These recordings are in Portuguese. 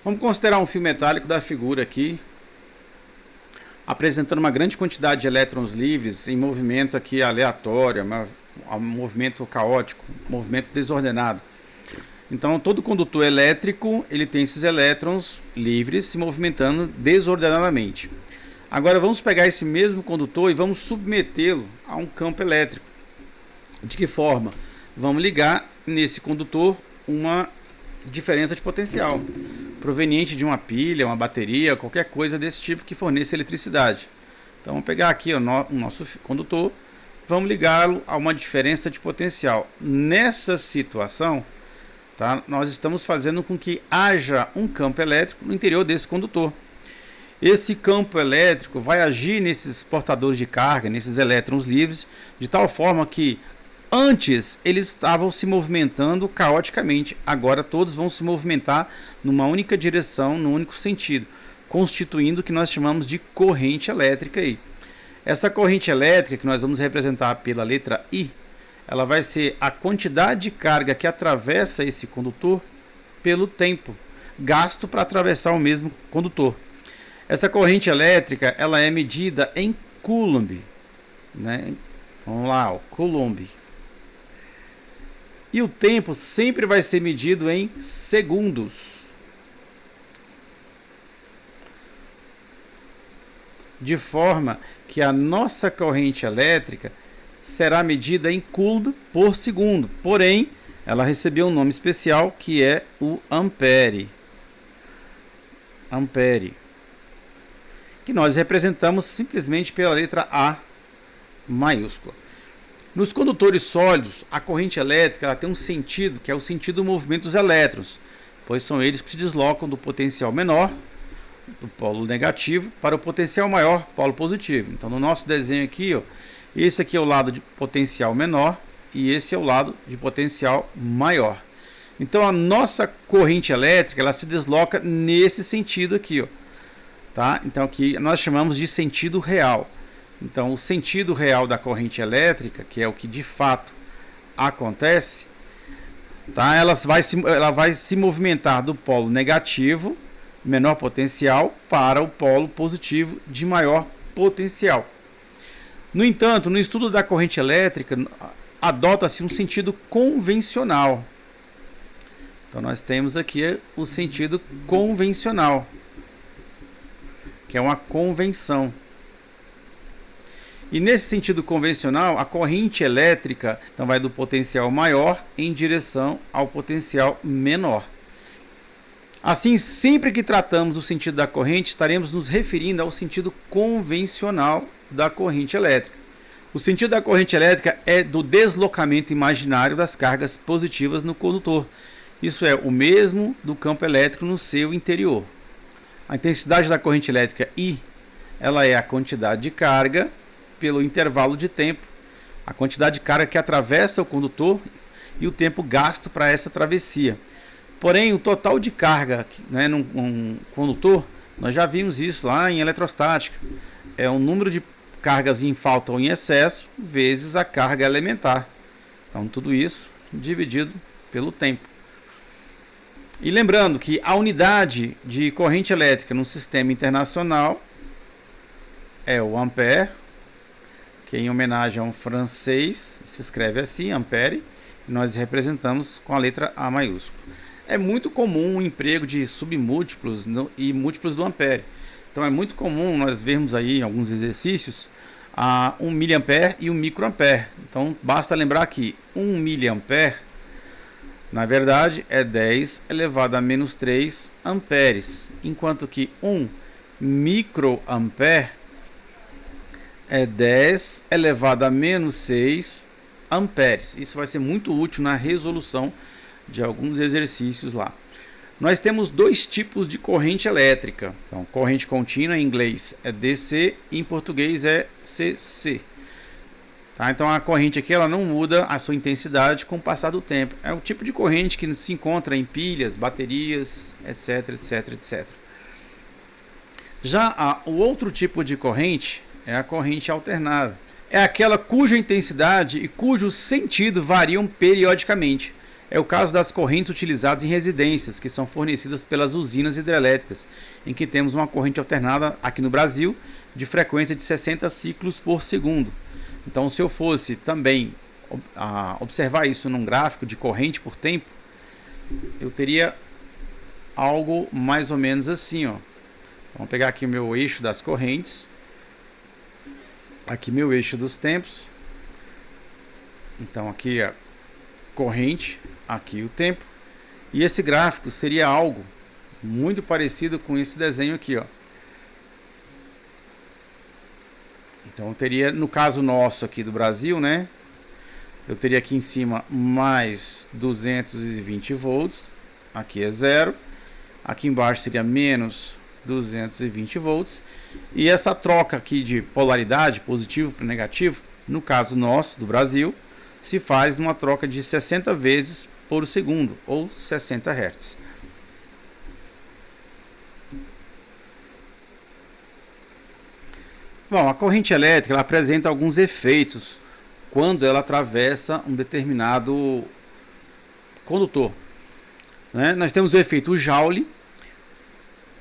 Vamos considerar um fio metálico da figura aqui, apresentando uma grande quantidade de elétrons livres em movimento aqui aleatório, um movimento caótico, movimento desordenado. Então, todo condutor elétrico ele tem esses elétrons livres se movimentando desordenadamente. Agora, vamos pegar esse mesmo condutor e vamos submetê-lo a um campo elétrico. De que forma? Vamos ligar nesse condutor uma diferença de potencial, proveniente de uma pilha, uma bateria, qualquer coisa desse tipo que forneça eletricidade. Então, vamos pegar aqui o nosso condutor, vamos ligá-lo a uma diferença de potencial. Nessa situação, tá, nós estamos fazendo com que haja um campo elétrico no interior desse condutor. Esse campo elétrico vai agir nesses portadores de carga, nesses elétrons livres, de tal forma que antes eles estavam se movimentando caoticamente, agora todos vão se movimentar numa única direção, num único sentido, constituindo o que nós chamamos de corrente elétrica aí. Essa corrente elétrica, que nós vamos representar pela letra I, ela vai ser a quantidade de carga que atravessa esse condutor pelo tempo gasto para atravessar o mesmo condutor. Essa corrente elétrica ela é medida em Coulomb, né? Vamos lá, ó, Coulomb. E o tempo sempre vai ser medido em segundos. De forma que a nossa corrente elétrica será medida em Coulomb por segundo. Porém, ela recebeu um nome especial que é o ampere. Ampere. Que nós representamos simplesmente pela letra A maiúscula. Nos condutores sólidos, a corrente elétrica ela tem um sentido, que é o sentido do movimento dos elétrons, pois são eles que se deslocam do potencial menor, do polo negativo, para o potencial maior, polo positivo. Então, no nosso desenho aqui, ó, esse aqui é o lado de potencial menor e esse é o lado de potencial maior. Então, a nossa corrente elétrica ela se desloca nesse sentido aqui, ó. Tá? Então aqui nós chamamos de sentido real. Então o sentido real da corrente elétrica, que é o que de fato acontece, tá? Ela vai se movimentar do polo negativo, menor potencial, para o polo positivo de maior potencial. No entanto, no estudo da corrente elétrica, adota-se um sentido convencional. Então nós temos aqui o sentido convencional, que é uma convenção. E nesse sentido convencional, a corrente elétrica então vai do potencial maior em direção ao potencial menor. Assim, sempre que tratamos do sentido da corrente, estaremos nos referindo ao sentido convencional da corrente elétrica. O sentido da corrente elétrica é do deslocamento imaginário das cargas positivas no condutor. Isso é o mesmo do campo elétrico no seu interior. A intensidade da corrente elétrica I, ela é a quantidade de carga pelo intervalo de tempo, a quantidade de carga que atravessa o condutor e o tempo gasto para essa travessia. Porém, o total de carga, né, num condutor, nós já vimos isso lá em eletrostática, é o número de cargas em falta ou em excesso vezes a carga elementar. Então, tudo isso dividido pelo tempo. E lembrando que a unidade de corrente elétrica no sistema internacional é o ampere, que em homenagem a um francês se escreve assim, ampere, e nós representamos com a letra A maiúscula. É muito comum o emprego de submúltiplos e múltiplos do ampere. Então é muito comum nós vermos aí em alguns exercícios a 1 miliampere e 1 microampere. Então basta lembrar que 1 miliampere na verdade, é 10 elevado a menos 3 amperes, enquanto que 1 microampere é 10 elevado a menos 6 amperes. Isso vai ser muito útil na resolução de alguns exercícios lá. Nós temos dois tipos de corrente elétrica. Então, corrente contínua em inglês é DC e em português é CC. Tá? Então a corrente aqui ela não muda a sua intensidade com o passar do tempo. É o tipo de corrente que se encontra em pilhas, baterias, etc, etc, etc. Já o outro tipo de corrente é a corrente alternada. É aquela cuja intensidade e cujo sentido variam periodicamente. É o caso das correntes utilizadas em residências, que são fornecidas pelas usinas hidrelétricas, em que temos uma corrente alternada aqui no Brasil de frequência de 60 ciclos por segundo. Então, se eu fosse também observar isso num gráfico de corrente por tempo, eu teria algo mais ou menos assim, ó. Vamos pegar aqui o meu eixo das correntes, aqui meu eixo dos tempos. Então aqui a corrente, aqui o tempo, e esse gráfico seria algo muito parecido com esse desenho aqui, ó. Então eu teria, no caso nosso aqui do Brasil, né, eu teria aqui em cima mais 220 volts, aqui é zero, aqui embaixo seria menos 220 volts, e essa troca aqui de polaridade, positivo para negativo, no caso nosso do Brasil, se faz numa troca de 60 vezes por segundo, ou 60 Hz. Bom, a corrente elétrica ela apresenta alguns efeitos quando ela atravessa um determinado condutor, né? Nós temos o efeito Joule,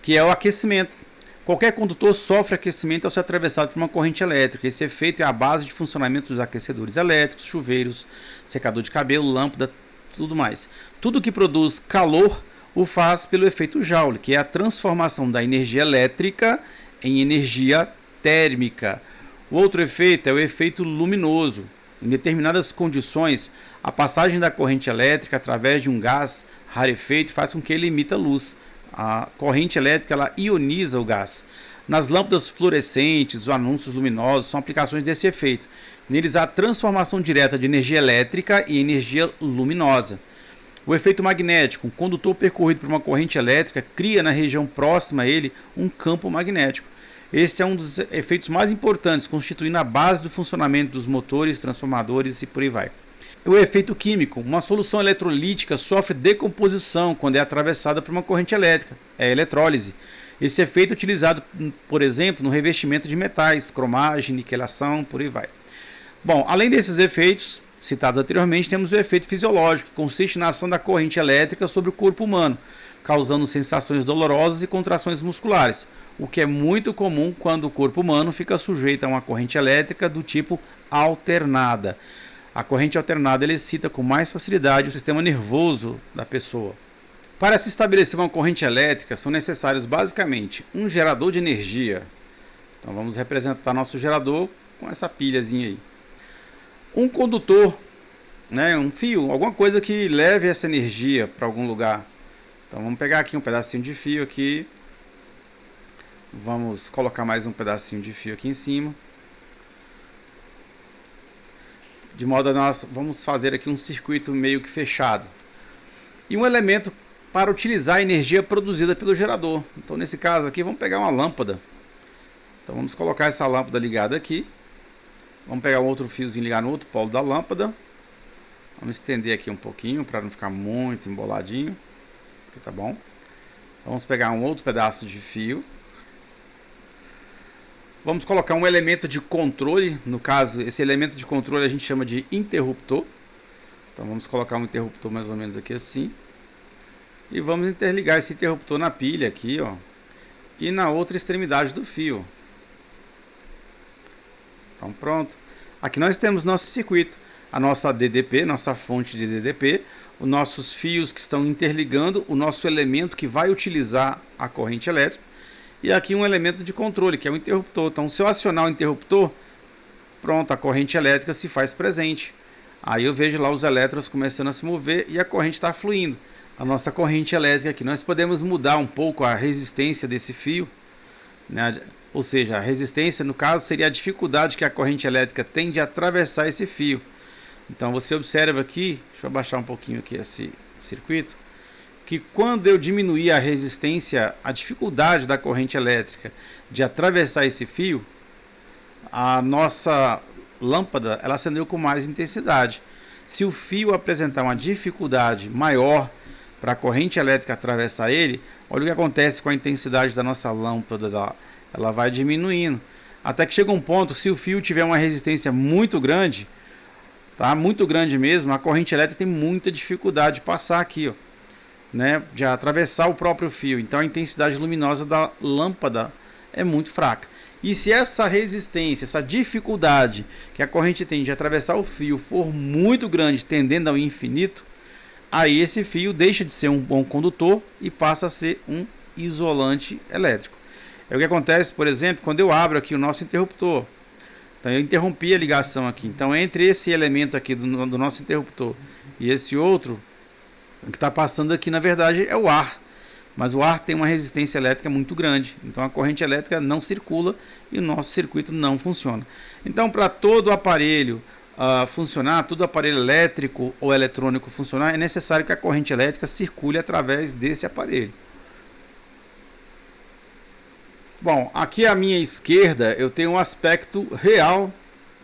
que é o aquecimento. Qualquer condutor sofre aquecimento ao ser atravessado por uma corrente elétrica. Esse efeito é a base de funcionamento dos aquecedores elétricos, chuveiros, secador de cabelo, lâmpada, tudo mais. Tudo que produz calor o faz pelo efeito Joule, que é a transformação da energia elétrica em energia térmica. O outro efeito é o efeito luminoso. Em determinadas condições, a passagem da corrente elétrica através de um gás rarefeito faz com que ele emita luz. A corrente elétrica ela ioniza o gás. Nas lâmpadas fluorescentes, os anúncios luminosos são aplicações desse efeito. Neles há transformação direta de energia elétrica em energia luminosa. O efeito magnético, um condutor percorrido por uma corrente elétrica cria na região próxima a ele um campo magnético. Este é um dos efeitos mais importantes, constituindo a base do funcionamento dos motores, transformadores e por aí vai. O efeito químico, uma solução eletrolítica sofre decomposição quando é atravessada por uma corrente elétrica, é a eletrólise. Esse efeito é utilizado, por exemplo, no revestimento de metais, cromagem, niquelação, por aí vai. Bom, além desses efeitos citados anteriormente, temos o efeito fisiológico, que consiste na ação da corrente elétrica sobre o corpo humano, causando sensações dolorosas e contrações musculares, o que é muito comum quando o corpo humano fica sujeito a uma corrente elétrica do tipo alternada. A corrente alternada ele excita com mais facilidade o sistema nervoso da pessoa. Para se estabelecer uma corrente elétrica, são necessários basicamente um gerador de energia. Então vamos representar nosso gerador com essa pilhazinha aí. Um condutor, né, um fio, alguma coisa que leve essa energia para algum lugar. Então vamos pegar aqui um pedacinho de fio aqui. Vamos colocar mais um pedacinho de fio aqui em cima. De modo a nós vamos fazer aqui um circuito meio que fechado. E um elemento para utilizar a energia produzida pelo gerador. Então nesse caso aqui vamos pegar uma lâmpada. Então vamos colocar essa lâmpada ligada aqui. Vamos pegar um outro fiozinho e ligar no outro polo da lâmpada. Vamos estender aqui um pouquinho para não ficar muito emboladinho. Aqui tá bom. Vamos pegar um outro pedaço de fio. Vamos colocar um elemento de controle, no caso, esse elemento de controle a gente chama de interruptor. Então vamos colocar um interruptor mais ou menos aqui assim. E vamos interligar esse interruptor na pilha aqui, ó. E na outra extremidade do fio. Então pronto. Aqui nós temos nosso circuito, a nossa DDP, nossa fonte de DDP, os nossos fios que estão interligando o nosso elemento que vai utilizar a corrente elétrica. E aqui um elemento de controle, que é o interruptor. Então, se eu acionar o interruptor, pronto, a corrente elétrica se faz presente. Aí eu vejo lá os elétrons começando a se mover e a corrente está fluindo. A nossa corrente elétrica aqui. Nós podemos mudar um pouco a resistência desse fio, né? Ou seja, a resistência, no caso, seria a dificuldade que a corrente elétrica tem de atravessar esse fio. Então, você observa aqui, deixa eu abaixar um pouquinho aqui esse circuito, que quando eu diminuir a resistência, a dificuldade da corrente elétrica de atravessar esse fio, a nossa lâmpada ela acendeu com mais intensidade. Se o fio apresentar uma dificuldade maior para a corrente elétrica atravessar ele, olha o que acontece com a intensidade da nossa lâmpada, ela vai diminuindo. Até que chega um ponto, se o fio tiver uma resistência muito grande, tá? Muito grande mesmo, a corrente elétrica tem muita dificuldade de passar aqui, ó, né? De atravessar o próprio fio. Então a intensidade luminosa da lâmpada é muito fraca. E se essa resistência, essa dificuldade que a corrente tem de atravessar o fio for muito grande, tendendo ao infinito, aí esse fio deixa de ser um bom condutor e passa a ser um isolante elétrico. É o que acontece, por exemplo, quando eu abro aqui o nosso interruptor. Então eu interrompi a ligação aqui. Então entre esse elemento aqui do nosso interruptor e esse outro, o que está passando aqui na verdade é o ar. Mas o ar tem uma resistência elétrica muito grande. Então a corrente elétrica não circula e o nosso circuito não funciona. Então para todo aparelho funcionar, todo aparelho elétrico ou eletrônico funcionar, é necessário que a corrente elétrica circule através desse aparelho. Bom, aqui à minha esquerda eu tenho um aspecto real,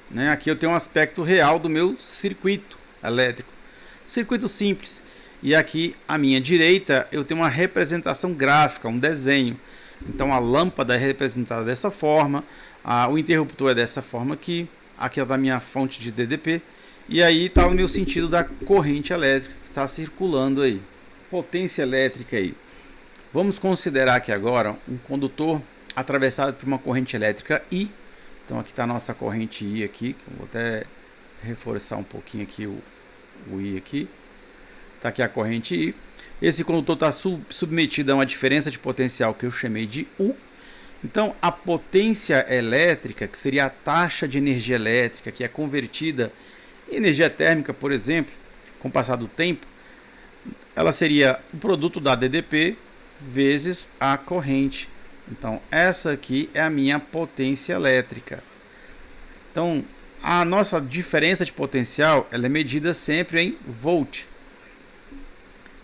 né? Aqui eu tenho um aspecto real do meu circuito elétrico. Circuito simples. E aqui à minha direita eu tenho uma representação gráfica, um desenho. Então a lâmpada é representada dessa forma, o interruptor é dessa forma aqui é da minha fonte de DDP. E aí está o meu sentido da corrente elétrica que está circulando aí. Potência elétrica aí. Vamos considerar aqui agora um condutor atravessado por uma corrente elétrica I. Então aqui está a nossa corrente I aqui, que eu vou até reforçar um pouquinho aqui o I aqui. Está aqui a corrente I. Esse condutor está submetido a uma diferença de potencial que eu chamei de U. Então a potência elétrica, que seria a taxa de energia elétrica, que é convertida em energia térmica, por exemplo, com o passar do tempo, ela seria o produto da DDP vezes a corrente. Então essa aqui é a minha potência elétrica. Então a nossa diferença de potencial ela é medida sempre em volt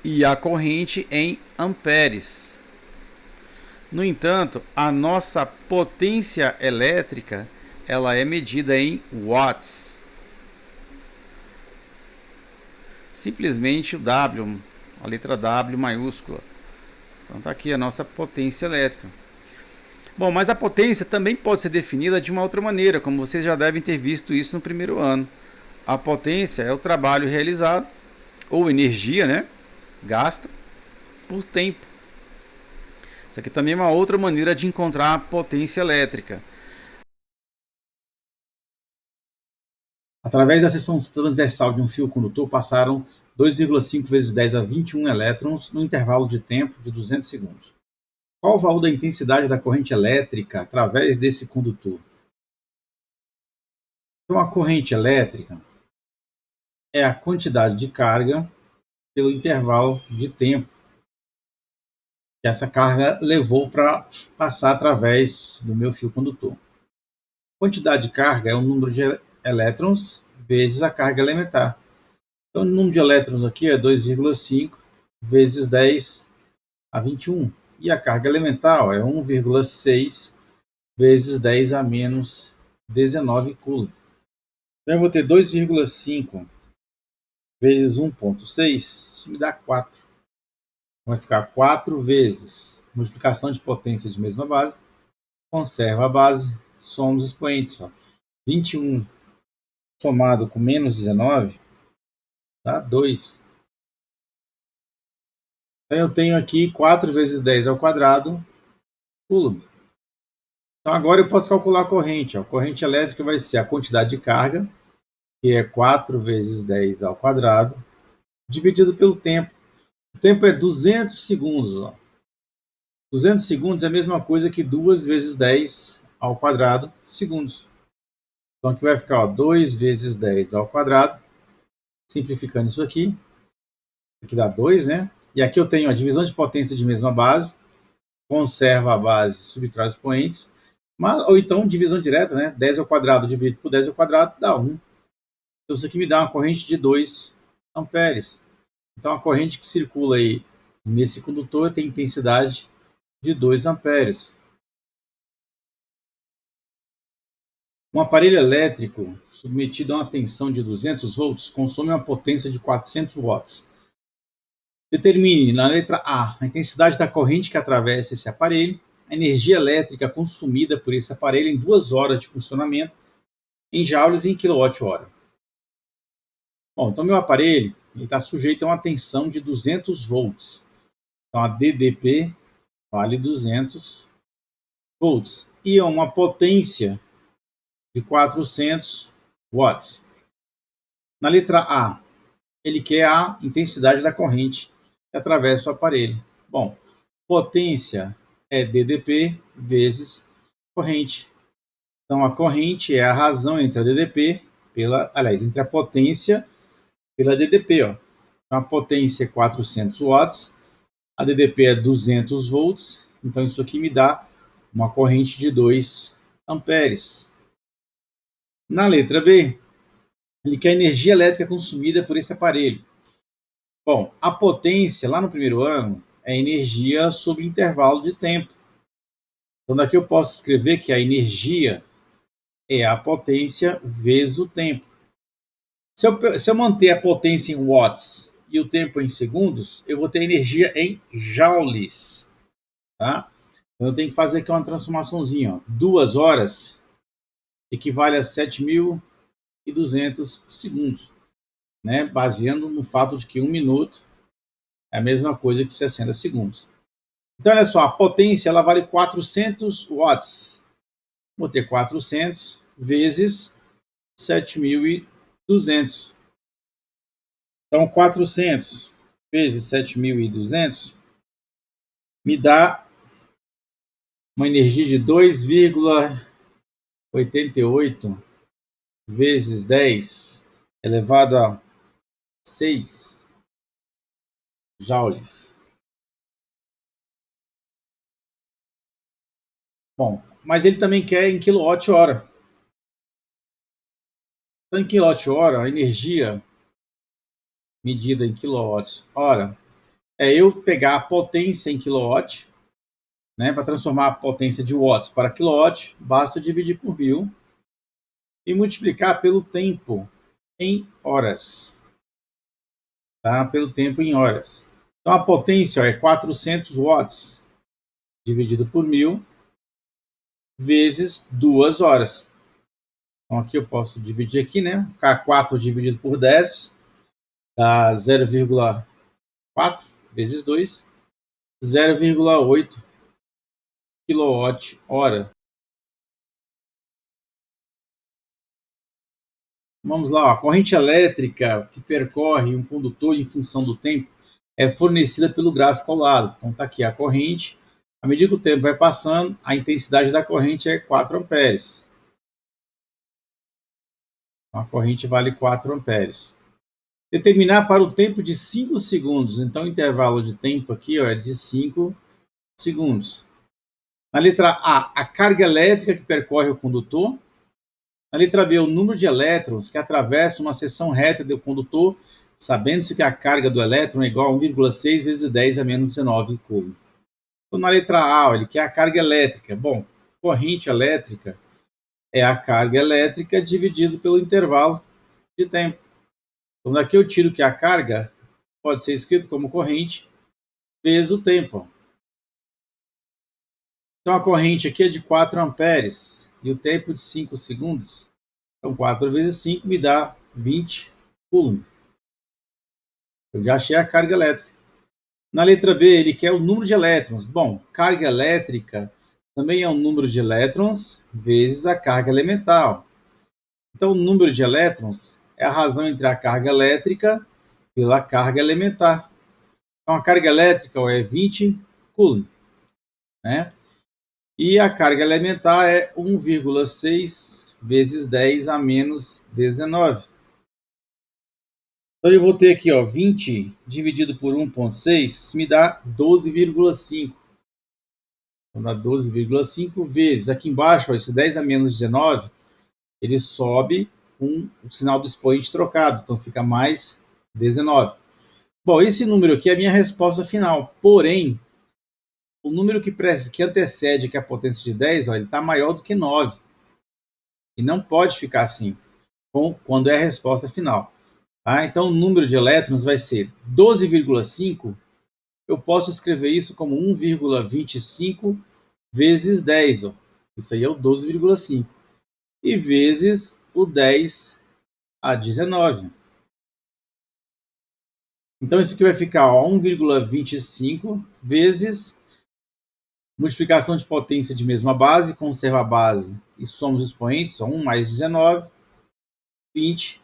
e a corrente em amperes. No entanto, a nossa potência elétrica ela é medida em watts. Simplesmente o W, a letra W maiúscula. Então está aqui a nossa potência elétrica. Bom, mas a potência também pode ser definida de uma outra maneira, como vocês já devem ter visto isso no primeiro ano. A potência é o trabalho realizado, ou energia, né, gasta, por tempo. Isso aqui também é uma outra maneira de encontrar a potência elétrica. Através da seção transversal de um fio condutor passaram 2,5 vezes 10 a 21 elétrons no intervalo de tempo de 200 segundos. Qual o valor da intensidade da corrente elétrica através desse condutor? Então, a corrente elétrica é a quantidade de carga pelo intervalo de tempo que essa carga levou para passar através do meu fio condutor. Quantidade de carga é o número de elétrons vezes a carga elementar. Então, o número de elétrons aqui é 2,5 vezes 10 a 21. E a carga elemental é 1,6 vezes 10 a menos 19 coulomb. Então, eu vou ter 2,5 vezes 1,6, isso me dá 4. Vai ficar 4 vezes multiplicação de potência de mesma base, conserva a base, soma os expoentes. 21 somado com menos 19 dá 2. Então eu tenho aqui 4 vezes 10 ao quadrado coulomb. Então agora eu posso calcular a corrente. A corrente elétrica vai ser a quantidade de carga, que é 4 vezes 10 ao quadrado, dividido pelo tempo. O tempo é 200 segundos. 200 segundos é a mesma coisa que 2 vezes 10 ao quadrado segundos. Então aqui vai ficar 2 vezes 10 ao quadrado. Simplificando isso aqui dá 2, né? E aqui eu tenho a divisão de potência de mesma base, conserva a base, subtrai os expoentes, ou então divisão direta, né? 10 ao quadrado dividido por 10 ao quadrado dá 1. Então isso aqui me dá uma corrente de 2 amperes. Então a corrente que circula aí nesse condutor tem intensidade de 2 amperes. Um aparelho elétrico submetido a uma tensão de 200 volts consome uma potência de 400 watts. Determine, na letra A, a intensidade da corrente que atravessa esse aparelho, a energia elétrica consumida por esse aparelho em 2 horas de funcionamento, em joules e em quilowatt-hora. Bom, então meu aparelho está sujeito a uma tensão de 200 volts. Então a DDP vale 200 volts e a uma potência de 400 watts. Na letra A, ele quer a intensidade da corrente que atravessa o aparelho. Bom, potência é DDP vezes corrente. Então a corrente é a razão entre a DDP entre a potência pela DDP, ó. Então a potência é 400 watts, a DDP é 200 volts, então isso aqui me dá uma corrente de 2 amperes. Na letra B, ele quer a energia elétrica consumida por esse aparelho. Bom, a potência lá no primeiro ano é energia sobre intervalo de tempo. Então daqui eu posso escrever que a energia é a potência vezes o tempo. Se eu manter a potência em watts e o tempo em segundos, eu vou ter energia em joules. Tá? Então eu tenho que fazer aqui uma transformaçãozinha. Ó. 2 horas equivale a 7.200 segundos, né? Baseando no fato de que 1 minuto é a mesma coisa que 60 segundos. Então, olha só, a potência ela vale 400 watts. Vou ter 400 vezes 7.200. Então, 400 vezes 7.200 me dá uma energia de 2,88 vezes 10 elevado a 6 joules. Bom, mas ele também quer em quilowatt-hora. Então, em quilowatt-hora, a energia medida em quilowatts-hora é eu pegar a potência em quilowatt, né, para transformar a potência de watts para quilowatt, basta dividir por 1000 e multiplicar pelo tempo em horas. Tá? Pelo tempo em horas. Então, a potência é 400 watts dividido por 1000 vezes 2 horas. Então, aqui eu posso dividir aqui, né? Ficar 4 dividido por 10 dá 0,4 vezes 2, 0,8 kWh. Vamos lá, a corrente elétrica que percorre um condutor em função do tempo é fornecida pelo gráfico ao lado. Então está aqui a corrente. À medida que o tempo vai passando, a intensidade da corrente é 4 amperes. Então, a corrente vale 4 amperes. Determinar para o tempo de 5 segundos. Então o intervalo de tempo aqui é de 5 segundos. Na letra A, a carga elétrica que percorre o condutor. Na letra B, o número de elétrons que atravessam uma seção reta do condutor, sabendo-se que a carga do elétron é igual a 1,6 vezes 10 a menos 19 coulomb. Então, na letra A, ele quer a carga elétrica. Bom, corrente elétrica é a carga elétrica dividido pelo intervalo de tempo. Então, daqui eu tiro que a carga pode ser escrito como corrente vezes o tempo. Então, a corrente aqui é de 4 amperes e o tempo de 5 segundos. Então, 4 vezes 5 me dá 20 coulomb. Eu já achei a carga elétrica. Na letra B, ele quer o número de elétrons. Bom, carga elétrica também é um número de elétrons vezes a carga elemental. Então, o número de elétrons é a razão entre a carga elétrica pela carga elementar. Então, a carga elétrica é 20 coulomb, né? E a carga elementar é 1,6 vezes 10 a menos 19. Então eu vou ter aqui, ó, 20 dividido por 1,6 me dá 12,5. Então dá 12,5 vezes. Aqui embaixo, ó, esse 10 a menos 19, ele sobe com o sinal do expoente trocado. Então fica mais 19. Bom, esse número aqui é a minha resposta final. Porém, o número que antecede que a potência de 10, ó, ele está maior do que 9. E não pode ficar assim quando é a resposta final. Tá? Então, o número de elétrons vai ser 12,5. Eu posso escrever isso como 1,25 vezes 10. Ó. Isso aí é o 12,5. E vezes o 10 a 19. Então, isso aqui vai ficar 1,25 vezes multiplicação de potência de mesma base, conserva a base e somos os expoentes, 1 mais 19, 20,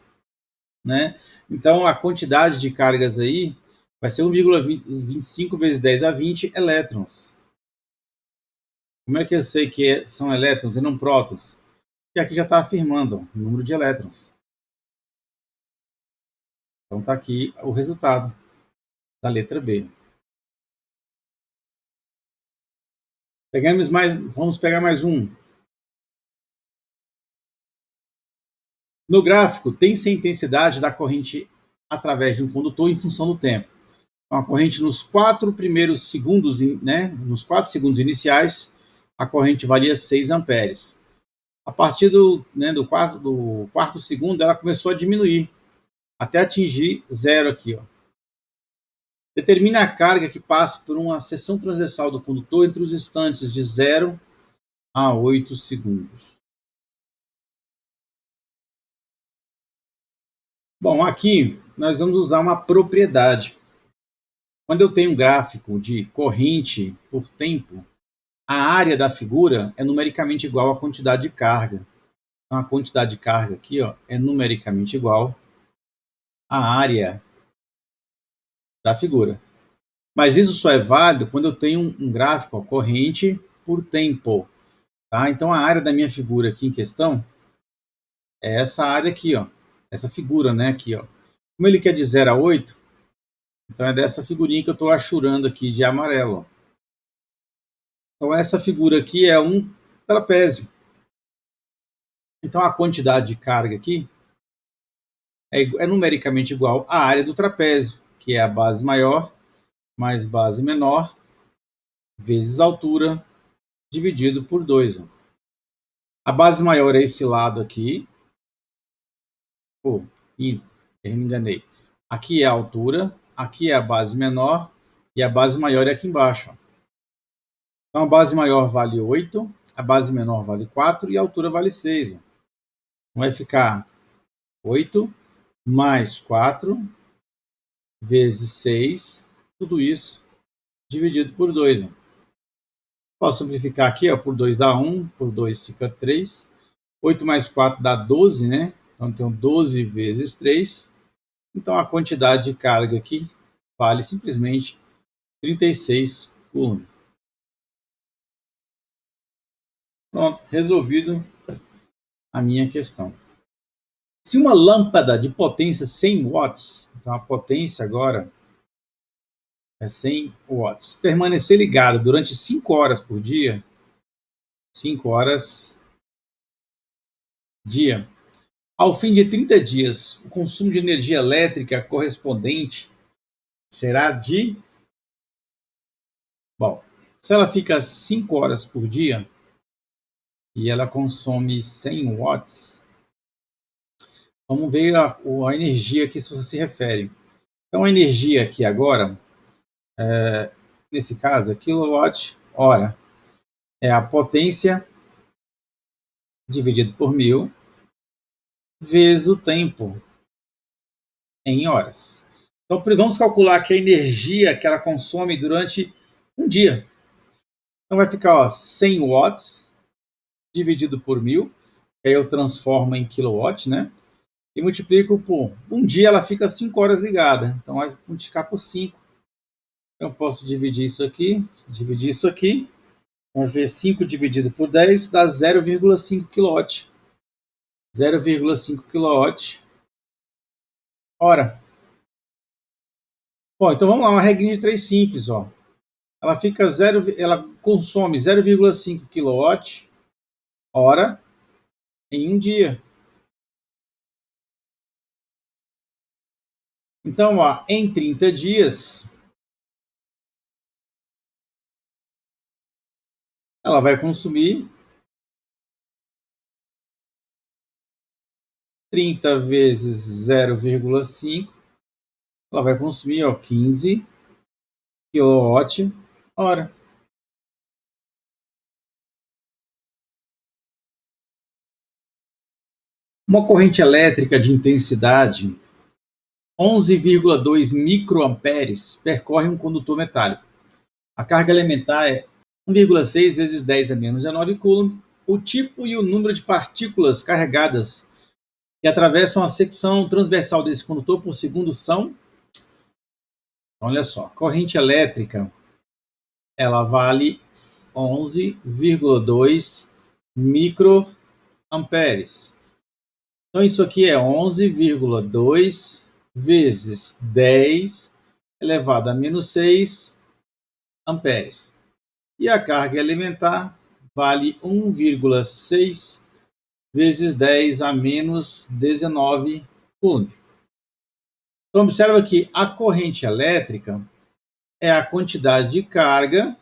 né? Então, a quantidade de cargas aí vai ser 1,25 vezes 10 a 20 elétrons. Como é que eu sei que são elétrons e não prótons? Porque aqui já está afirmando o número de elétrons. Então, está aqui o resultado da letra B. Vamos pegar mais um. No gráfico, tem-se a intensidade da corrente através de um condutor em função do tempo. Então, a corrente nos 4 primeiros segundos, né, nos 4 segundos iniciais, a corrente valia 6 amperes. A partir do quarto segundo, ela começou a diminuir, até atingir zero aqui. Ó. Determine a carga que passa por uma seção transversal do condutor entre os instantes de 0 a 8 segundos. Bom, aqui nós vamos usar uma propriedade. Quando eu tenho um gráfico de corrente por tempo, a área da figura é numericamente igual à quantidade de carga. Então, a quantidade de carga aqui é numericamente igual à área da figura. Mas isso só é válido quando eu tenho um gráfico corrente por tempo. Tá? Então, a área da minha figura aqui em questão é essa área aqui, ó, essa figura, né, aqui, ó. Como ele quer de 0 a 8, então é dessa figurinha que eu estou achurando aqui de amarelo. Ó. Então essa figura aqui é um trapézio. Então a quantidade de carga aqui é numericamente igual à área do trapézio, que é a base maior mais base menor vezes altura dividido por 2. Ó. A base maior é esse lado aqui. Eu me enganei. Aqui é a altura, aqui é a base menor e a base maior é aqui embaixo. Ó. Então a base maior vale 8, a base menor vale 4 e a altura vale 6. Ó. Então vai ficar 8 mais 4 vezes 6, tudo isso dividido por 2. Ó. Posso simplificar aqui, ó, por 2 dá 1, por 2 fica 3. 8 mais 4 dá 12, né? Então tem 12 vezes 3. Então a quantidade de carga aqui vale simplesmente 36 coulombs. Pronto, resolvido a minha questão. Se uma lâmpada de potência 100 watts, então a potência agora é 100 watts, permanecer ligada durante 5 horas por dia, 5 horas dia, ao fim de 30 dias, o consumo de energia elétrica correspondente será de... Bom, se ela fica 5 horas por dia e ela consome 100 watts, vamos ver a energia que isso se refere. Então, a energia aqui agora, nesse caso, é quilowatt-hora. É a potência dividido por 1000 vezes o tempo em horas. Então, vamos calcular que a energia que ela consome durante um dia. Então, vai ficar 100 watts dividido por 1000, que aí eu transformo em kilowatt, né? E multiplico por um dia, ela fica 5 horas ligada. Então, vai multiplicar por 5. Então, eu posso dividir isso aqui. Vamos ver 5 dividido por 10 dá 0,5 kW. 0,5 kWh. Bom, então vamos lá, uma regrinha de 3 simples. Ó. Ela consome 0,5 kWh em um dia. Então, ó, em 30 dias, ela vai consumir 30 vezes 0,5, ela vai consumir 15 kWh. Uma corrente elétrica de intensidade 11,2 microamperes percorre um condutor metálico. A carga elementar é 1,6 vezes 10 a menos 19 coulomb. O tipo e o número de partículas carregadas que atravessam a secção transversal desse condutor por segundo são... Olha só, corrente elétrica, ela vale 11,2 microamperes. Então, isso aqui é 11,2 vezes 10 elevado a menos 6 amperes. E a carga elementar vale 1,6 vezes 10 a menos 19 coulomb. Então, observa que a corrente elétrica é a quantidade de carga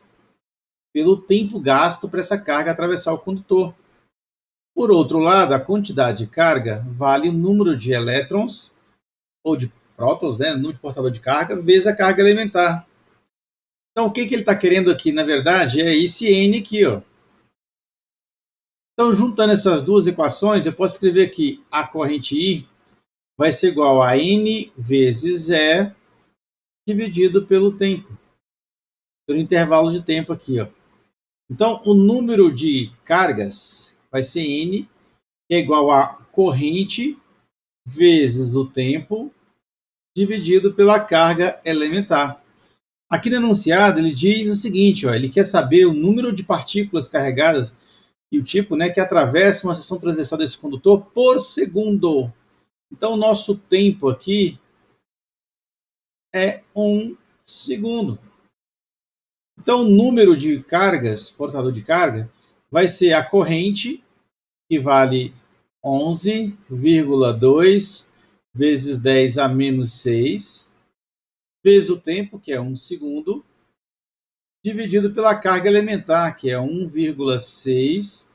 pelo tempo gasto para essa carga atravessar o condutor. Por outro lado, a quantidade de carga vale o número de elétrons, ou de prótons, né, número de portador de carga, vezes a carga elementar. Então, o que ele está querendo aqui, na verdade, é esse N aqui, ó. Então, juntando essas duas equações, eu posso escrever que a corrente I vai ser igual a N vezes E dividido pelo tempo, pelo intervalo de tempo aqui, ó. Então, o número de cargas vai ser N, que é igual a corrente vezes o tempo dividido pela carga elementar. Aqui no enunciado, ele diz o seguinte, ó, ele quer saber o número de partículas carregadas e o tipo, né, que atravessa uma seção transversal desse condutor por segundo. Então, o nosso tempo aqui é 1 segundo. Então, o número de cargas, portador de carga, vai ser a corrente, que vale 11,2 vezes 10 a menos 6, vezes o tempo, que é 1 segundo, dividido pela carga elementar, que é 1,6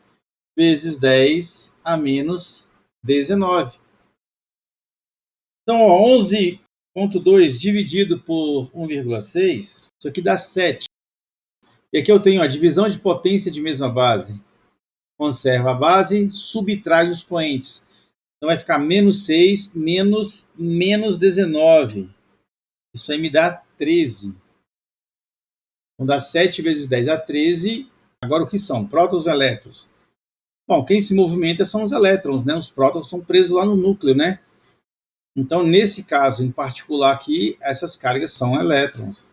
vezes 10 a menos 19. Então, 11,2 dividido por 1,6, isso aqui dá 7. E aqui eu tenho a divisão de potência de mesma base. Conserva a base, subtrai os poentes. Então vai ficar menos 6 menos 19. Isso aí me dá 13. Então dá 7 vezes 10 a 13. Agora o que são? Prótons ou elétrons? Bom, quem se movimenta são os elétrons, né? Os prótons estão presos lá no núcleo, né? Então, nesse caso em particular aqui, essas cargas são elétrons.